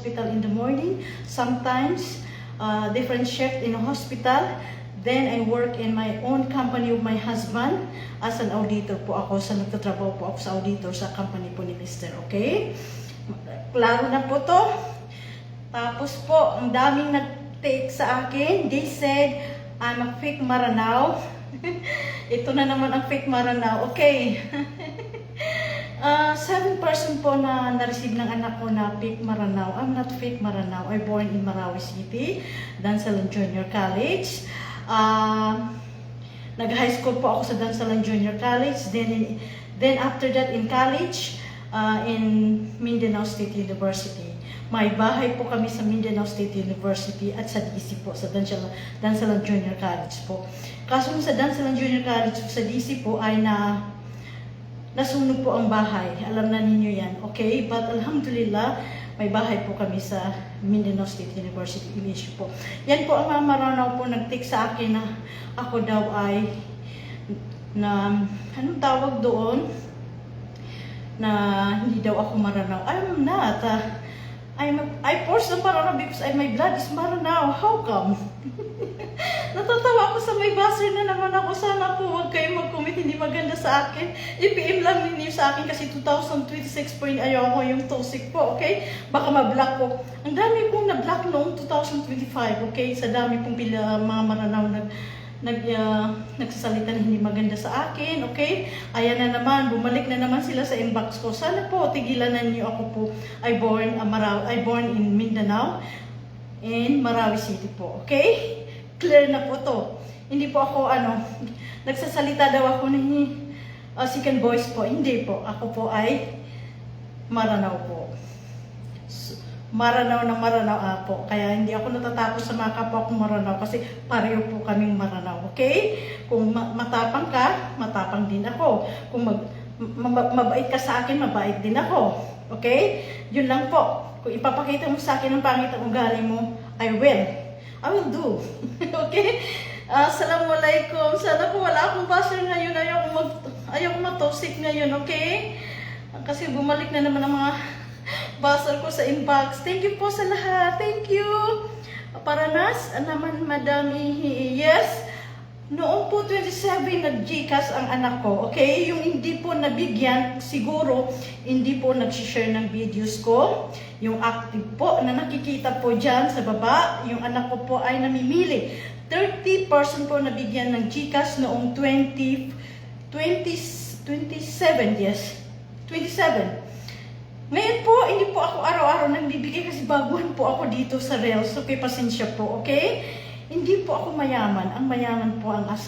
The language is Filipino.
hospital in the morning. Sometimes, different shift in a hospital. Then I work in my own company with my husband as an auditor po ako. Nagtatrabaho po ako sa auditor sa company po ni Mr. Okay? Klaro na po to. Tapos po, ang daming nag-take sa akin. They said, I'm a fake Maranao. Ito na naman ang fake Maranao. Okay. 7% po na na-receive ng anak ko na fake Maranao. I'm not fake Maranao. I born in Marawi City, Dansalan Junior College. Nag-high school po ako sa Dansalan Junior College. Then after that in college, in Mindanao State University. May bahay po kami sa Mindanao State University at sa DC po, sa Dansalan Junior College po. Kaso sa Dansalan Junior College sa DC po ay nasunog po ang bahay. Alam na ninyo yan, okay? But alhamdulillah, may bahay po kami sa Mindanao State University issue po. Yan po ang mga Maranao po nag-take sa akin na ako daw ay anong tawag doon? Na hindi daw ako Maranao. I'm not. I force the Maranao because my blood is Maranao. How come? Natatawa ako sa may buzzer na naman ako. Sana po huwag kayo mag-comment, hindi maganda sa akin. I-PM lang ninyo sa akin kasi 2026 po ayaw ko yung toxic po, okay? Baka ma-block ko. Ang dami pong na-block noong 2025, okay? Sa dami pong mga Maranao nagsasalita na hindi maganda sa akin, okay? Ayan na naman, bumalik na naman sila sa inbox ko. Sana po, tigilan na niyo ako po. I born in Mindanao, in Marawi City po, okay? Clear na po to. Hindi po ako, nagsasalita daw ako ng second voice po. Hindi po. Ako po ay Maranao po. Maranao na Maranao po. Kaya hindi ako natatapos sa mga kapwa kong Maranao kasi pareho po kaming Maranao. Okay? Kung matapang ka, matapang din ako. Kung mabait ka sa akin, mabait din ako. Okay? Yun lang po. Kung ipapakita mo sa akin ang pangit ang ugali mo, I will do. Okay? Assalamualaikum. Sana po wala akong buzzer ngayon. Ayaw ko mag-toxic ngayon, okay? Kasi bumalik na naman ang mga buzzer ko sa inbox. Thank you po sa lahat. Thank you. Paranas, naman, Madam yes. Noong po 27, nag-Gcash ang anak ko, okay? Yung hindi po nabigyan, siguro, hindi po nag-share ng videos ko. Yung active po na nakikita po dyan sa baba, yung anak ko po ay namimili. 30% po nabigyan ng Gcash noong 27, yes. 27. Ngayon po, hindi po ako araw-araw nagbibigay kasi baguhan po ako dito sa Reels. Okay, pasensya po, okay? Hindi po ako mayaman. Ang mayaman po ang